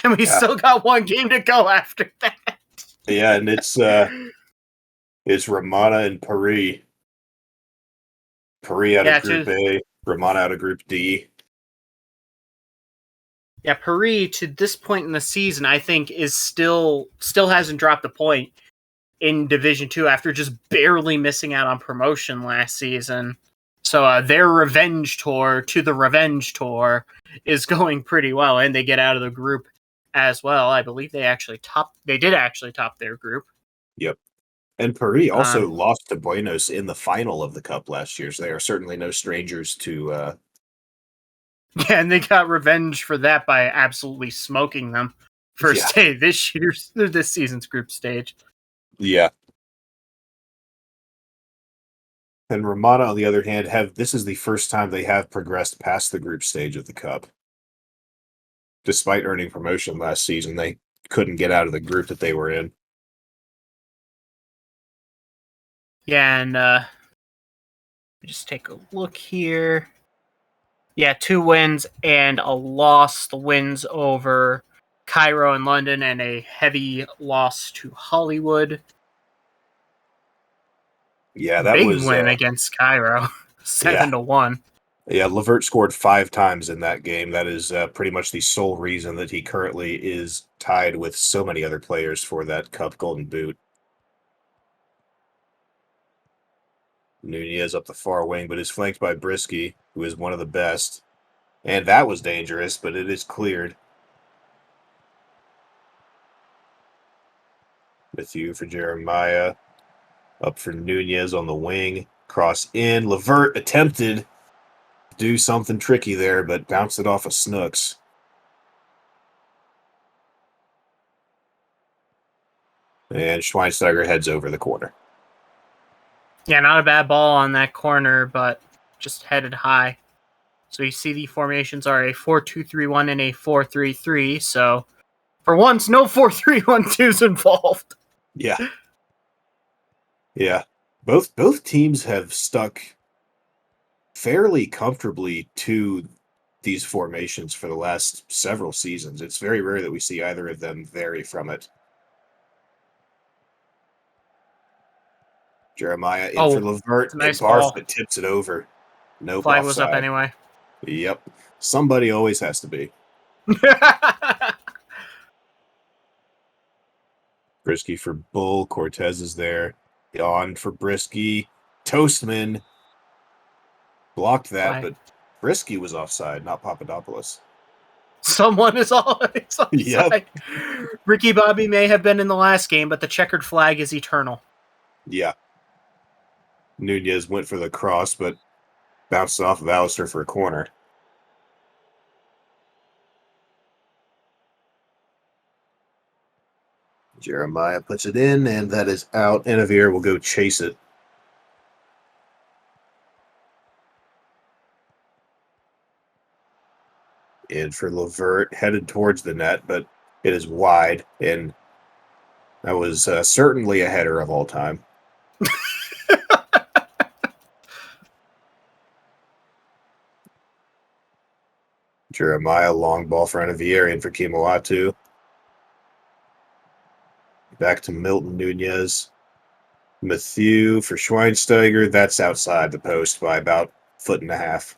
And we still got one game to go after that. Yeah, and it's Romana and Paris. Paris out of Group A, Romana out of Group D. Yeah, Paris, to this point in the season, I think is still hasn't dropped a point in Division 2 after just barely missing out on promotion last season. So their revenge tour to the revenge tour is going pretty well, and they get out of the group as well. I believe they did actually top their group. Yep. And Paris also lost to Buenos in the final of the Cup last year, so they are certainly no strangers to... Yeah, and they got revenge for that by absolutely smoking them first day this season's group stage. Yeah. And Romana, on the other hand, this is the first time they have progressed past the group stage of the Cup. despite earning promotion last season, they couldn't get out of the group that they were in. Yeah, and just take a look here. Yeah, 2 wins and a loss. The wins over Cairo and London, and a heavy loss to Hollywood. Yeah, that Big was win against Cairo, 7-1. Yeah, Levert scored 5 times in that game. That is pretty much the sole reason that he currently is tied with so many other players for that Cup Golden Boot. Nunez up the far wing, but is flanked by Brisky, who is one of the best. And that was dangerous, but it is cleared. Matthew for Jeremiah. Up for Nunez on the wing. Cross in. Levert attempted to do something tricky there, but bounced it off of Snooks. And Schweinsteiger heads over the corner. Yeah, not a bad ball on that corner, but just headed high. So you see the formations are a 4-2-3-1 and a 4-3-3. So for once, no 4-3-1-2s involved. Yeah. Yeah. Both teams have stuck fairly comfortably to these formations for the last several seasons. It's very rare that we see either of them vary from it. Jeremiah in for Levert, nice and Barfoot tips it over. Nope, Flag offside. was up anyway. Yep. Somebody always has to be. Brisky for Bull. Cortez is there. On for Brisky. Toastman blocked that, but Brisky was offside, not Papadopoulos. Someone is always offside. Yep. Ricky Bobby may have been in the last game, but the checkered flag is eternal. Yeah. Nunez went for the cross, but bounced off of Alistair for a corner. Jeremiah puts it in, and that is out. Enavir will go chase it. In for Levert, headed towards the net, but it is wide, and that was certainly a header of all time. Jeremiah, long ball for Enavir, in for Kimawatu. Back to Milton Nunez. Matthew for Schweinsteiger. That's outside the post by about 1.5 feet.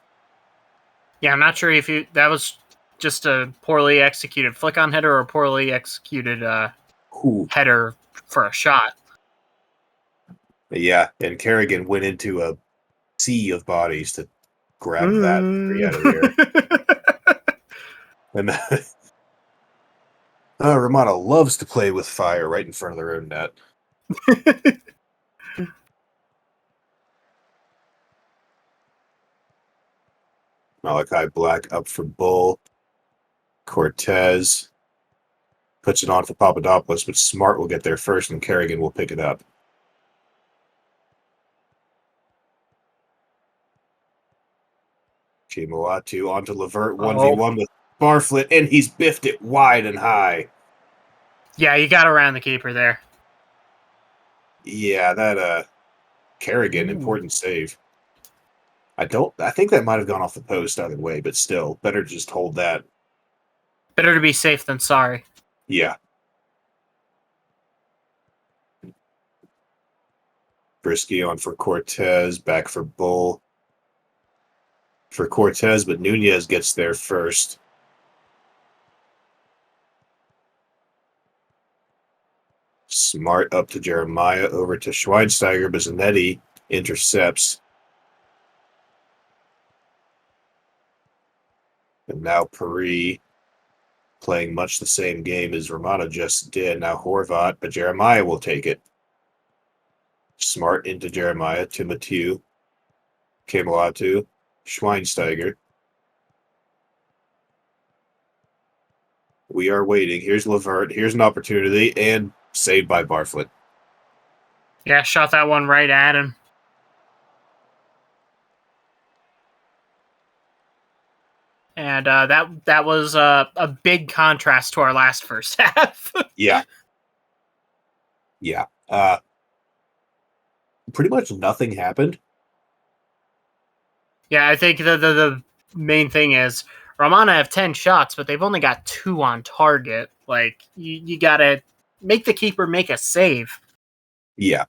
Yeah, I'm not sure if that was just a poorly executed flick-on header or a poorly executed header for a shot. Yeah, and Kerrigan went into a sea of bodies to grab that free out of the air. And Romana loves to play with fire right in front of their own net. Malachi Black up for Bull. Cortez puts it on for Papadopoulos, but Smart will get there first, and Kerrigan will pick it up. Kimawatu onto Levert, 1v1 with Barfoot, and he's biffed it wide and high. Yeah, you got around the keeper there. Yeah, that Kerrigan, important save. I think that might have gone off the post either way, but still, better just hold that. Better to be safe than sorry. Yeah. Brisky on for Cortez, back for Bull. For Cortez, but Nunez gets there first. Smart up to Jeremiah, over to Schweinsteiger, but Zanetti intercepts. And now Paris playing much the same game as Romana just did. Now Horvat, but Jeremiah will take it. Smart into Jeremiah to Mathieu. Kemalatu. Schweinsteiger. We are waiting. Here's Levert. Here's an opportunity, and saved by Barfoot. Yeah, shot that one right at him. And that was a big contrast to our last first half. Yeah. Yeah. Pretty much nothing happened. Yeah, I think the main thing is Romana have 10 shots, but they've only got 2 on target. Like, you gotta make the keeper make a save. Yeah.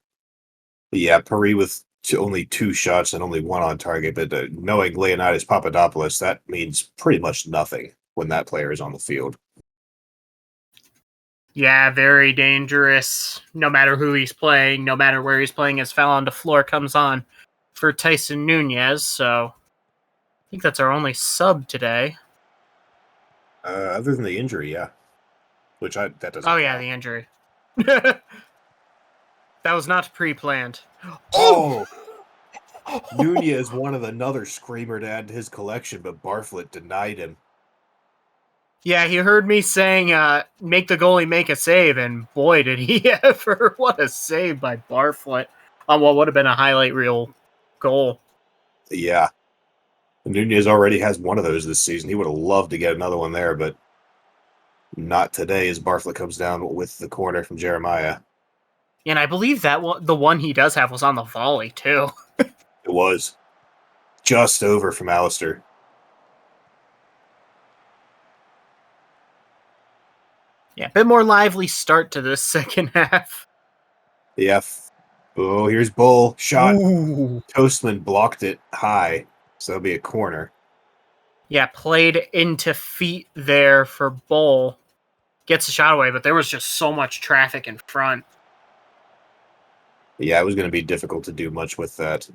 Yeah, Paris with only 2 shots and only 1 on target, but knowing Leonidas Papadopoulos, that means pretty much nothing when that player is on the field. Yeah, very dangerous. No matter who he's playing, no matter where he's playing, his foul on the floor comes on for Tyson Nunez, so I think that's our only sub today. Other than the injury, yeah. That doesn't Oh, yeah, count. the injury. That was not pre-planned. Oh! Nunez wanted another screamer to add to his collection, but Barflett denied him. Yeah, he heard me saying, make the goalie make a save, and boy, did he ever. What a save by Barflett on what would have been a highlight reel goal. Yeah. Nunez already has one of those this season. He would have loved to get another one there, but not today as Barflett comes down with the corner from Jeremiah. And I believe that the one he does have was on the volley, too. It was just over from Alistair. Yeah, a bit more lively start to this second half. Yeah. Oh, here's Bull. Shot. Ooh. Toastman blocked it high, so that'll be a corner. Yeah, played into feet there for Bull. Gets the shot away, but there was just so much traffic in front. Yeah, it was going to be difficult to do much with that.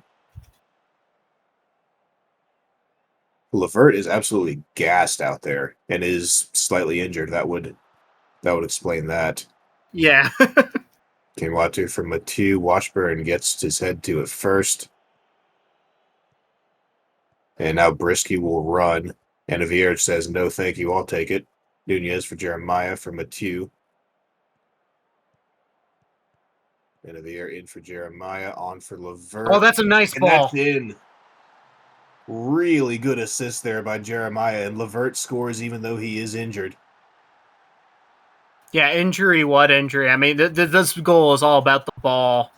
Levert is absolutely gassed out there and is slightly injured. That would explain that. Yeah. Kimwatu from Mathieu. Washburn gets his head to it first. And now Brisky will run. And Avier says, no, thank you, I'll take it. Nunez for Jeremiah for Mathieu. And Avier in for Jeremiah, on for Levert. Oh, that's a nice and ball. That's in. Really good assist there by Jeremiah. And Levert scores even though he is injured. Yeah, injury, what injury? I mean, this goal is all about the ball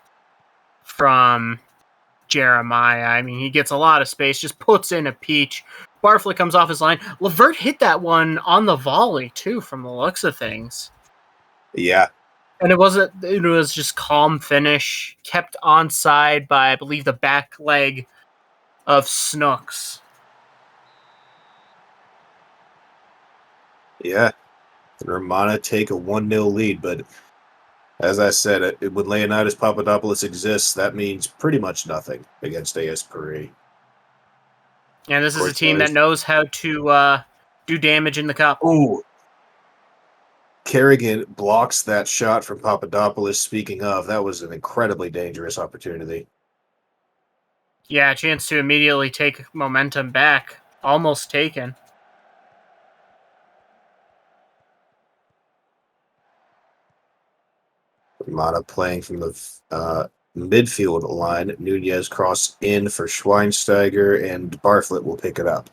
from Jeremiah. I mean, he gets a lot of space, just puts in a peach. Barflett comes off his line. Levert hit that one on the volley, too, from the looks of things. Yeah. And it was just calm finish, kept onside by, I believe, the back leg of Snooks. Yeah. Romana take a 1-0 lead, but as I said, when Leonidas Papadopoulos exists, that means pretty much nothing against AS Paris. And this is a team that knows how to do damage in the cup. Oh, Kerrigan blocks that shot from Papadopoulos. Speaking of, that was an incredibly dangerous opportunity. Yeah, a chance to immediately take momentum back. Almost taken. Romana playing from the midfield line. Nunez cross in for Schweinsteiger, and Barflett will pick it up.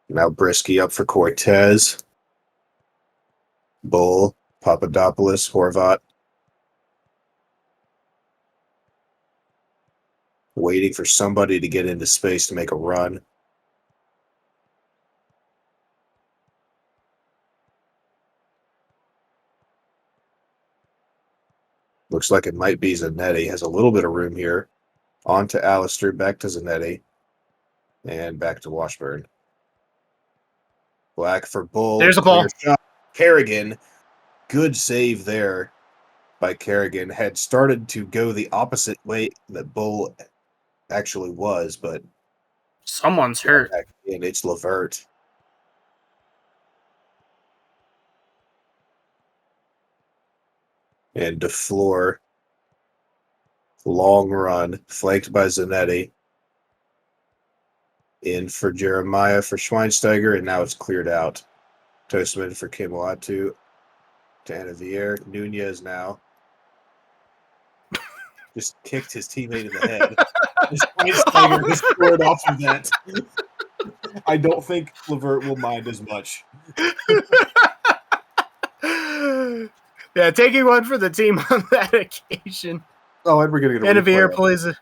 Now Brisky up for Cortez. Bull, Papadopoulos, Horvat. Waiting for somebody to get into space to make a run. Looks like it might be Zanetti. Has a little bit of room here. On to Alistair, back to Zanetti, and back to Washburn. Black for Bull. There's a ball. Shot. Kerrigan. Good save there by Kerrigan. Had started to go the opposite way that Bull actually was, but someone's hurt. And it's Levert. And DeFleur. Long run, flanked by Zanetti. In for Jeremiah for Schweinsteiger, and now it's cleared out. Toastman for Kimwatu. To Anavier. Nunez now. just kicked his teammate in the head. Schweinsteiger just scored off of that. I don't think Levert will mind as much. Yeah, taking one for the team on that occasion. Oh, and we're gonna get a Innovier replay. plays it.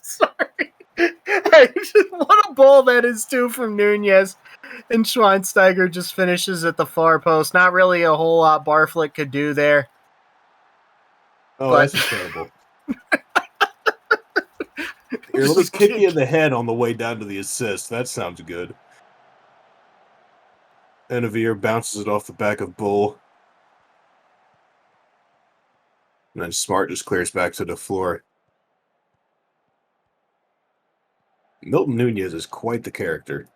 Sorry. What a ball that is, too, from Nunez. And Schweinsteiger just finishes at the far post. Not really a whole lot Barflick could do there. Oh, that's just terrible. Here, let me kick you in the head on the way down to the assist. That sounds good. Innovier bounces it off the back of Bull. And then Smart just clears back to the floor. Milton Nunez is quite the character.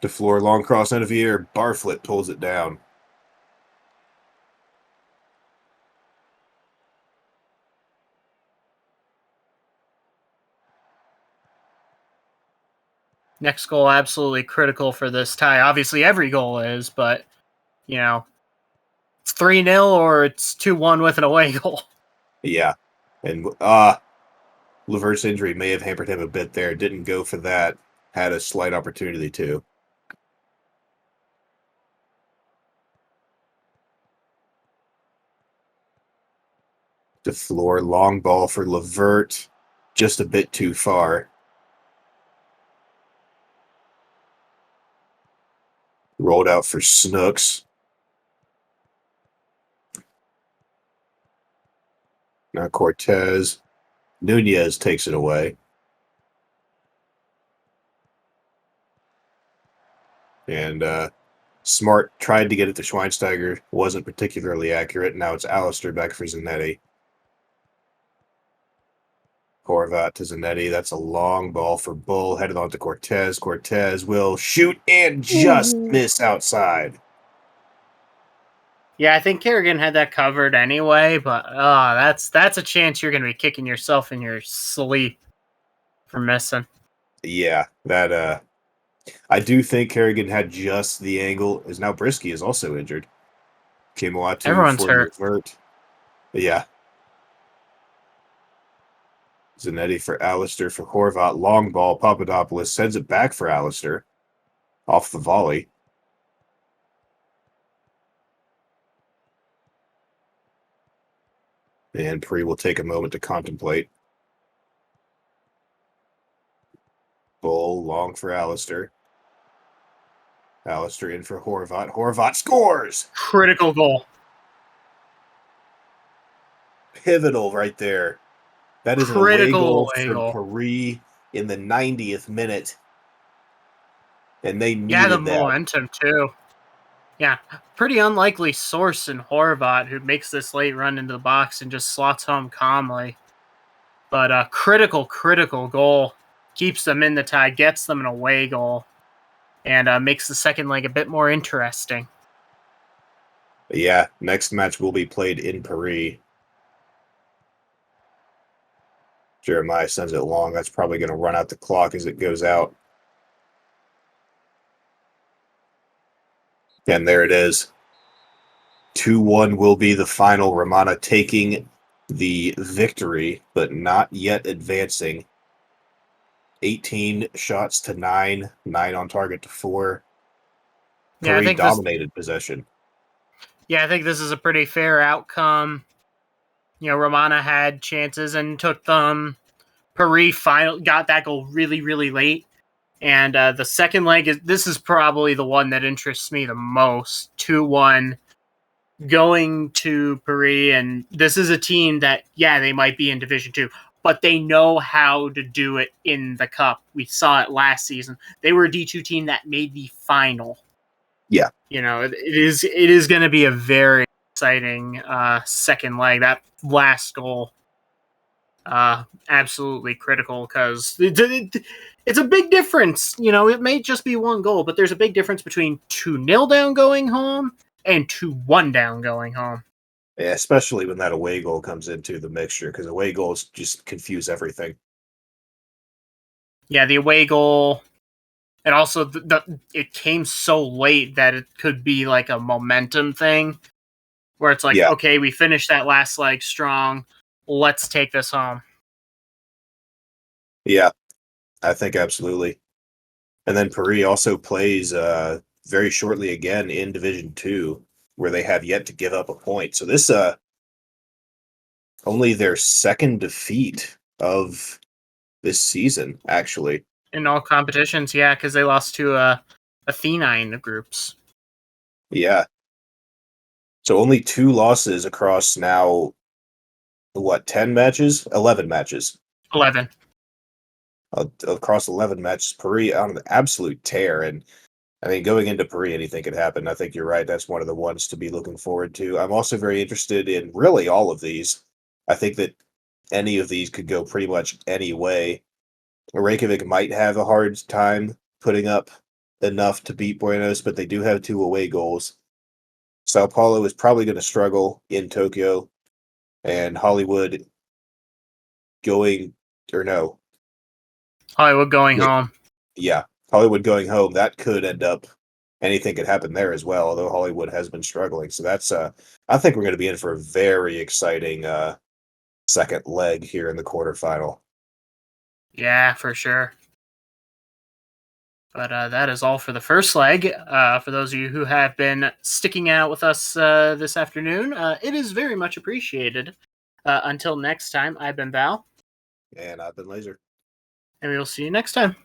DeFleur, long cross, Innovier. Barflit pulls it down. Next goal absolutely critical for this tie. Obviously, every goal is, but, you know, it's 3-0 or it's 2-1 with an away goal. Yeah. And Levert's injury may have hampered him a bit there. Didn't go for that. Had a slight opportunity to. DeFleur, long ball for Levert. Just a bit too far. Rolled out for Snooks. Now Cortez. Nunez takes it away. And Smart tried to get it to Schweinsteiger. Wasn't particularly accurate. Now it's Alistair back for Zanetti. Horvat to Zanetti. That's a long ball for Bull. Headed on to Cortez. Cortez will shoot and just miss outside. Yeah, I think Kerrigan had that covered anyway, but that's a chance you're going to be kicking yourself in your sleep for missing. Yeah, that I do think Kerrigan had just the angle. Is now Brisky is also injured. Kemoatu Everyone's for hurt. Levert. Yeah. Zanetti for Alistair for Horvat. Long ball. Papadopoulos sends it back for Alistair. Off the volley. And Pre will take a moment to contemplate. Bull, long for Alistair. Alistair in for Horvat. Horvat scores! Critical goal. Pivotal right there. That is an away goal for Paris in the 90th minute. And they needed the that. momentum, too. Yeah, pretty unlikely source in Horvat who makes this late run into the box and just slots home calmly. But a critical goal. Keeps them in the tie, gets them an away goal, and makes the second leg a bit more interesting. Yeah, next match will be played in Paris. Jeremiah sends it long. That's probably going to run out the clock as it goes out. And there it is. 2-1 will be the final. Romana taking the victory, but not yet advancing. 18 shots to 9, 9 on target to 4. Yeah, Paris dominated possession. Yeah, I think this is a pretty fair outcome. You know, Romana had chances and took them. Paris got that goal really, really late. And the second leg, this is probably the one that interests me the most. 2-1 going to Paris. And this is a team that, yeah, they might be in Division 2, but they know how to do it in the Cup. We saw it last season. They were a D2 team that made the final. Yeah. You know, it is going to be a very exciting second leg. That last goal, absolutely critical because it's a big difference. You know, it may just be one goal, but there's a big difference between 2-0 down going home and 2-1 down going home. Yeah, especially when that away goal comes into the mixture, because away goals just confuse everything. Yeah, the away goal, and also it came so late that it could be like a momentum thing. where it's like, Yeah. okay, we finished that last leg strong. Let's take this home. Yeah, I think absolutely. And then Paris also plays very shortly again in Division 2, where they have yet to give up a point. So this only their second defeat of this season, actually. In all competitions, yeah, because they lost to Athena in the groups. Yeah. So only 2 losses across now, what, 10 matches? 11 matches. 11. Across 11 matches. Paris on an absolute tear. And I mean, going into Paris, anything could happen. I think you're right. That's one of the ones to be looking forward to. I'm also very interested in really all of these. I think that any of these could go pretty much any way. Reykjavik might have a hard time putting up enough to beat Buenos, but they do have 2 away goals. Sao Paulo is probably going to struggle in Tokyo, and Hollywood going, or no, Hollywood going wait, home. yeah, Hollywood going home. That could end up, anything could happen there as well, although Hollywood has been struggling. So that's, I think we're going to be in for a very exciting second leg here in the quarterfinal. Yeah, for sure. But that is all for the first leg. For those of you who have been sticking out with us this afternoon, it is very much appreciated. Until next time, I've been Val. And I've been Laser. And we will see you next time.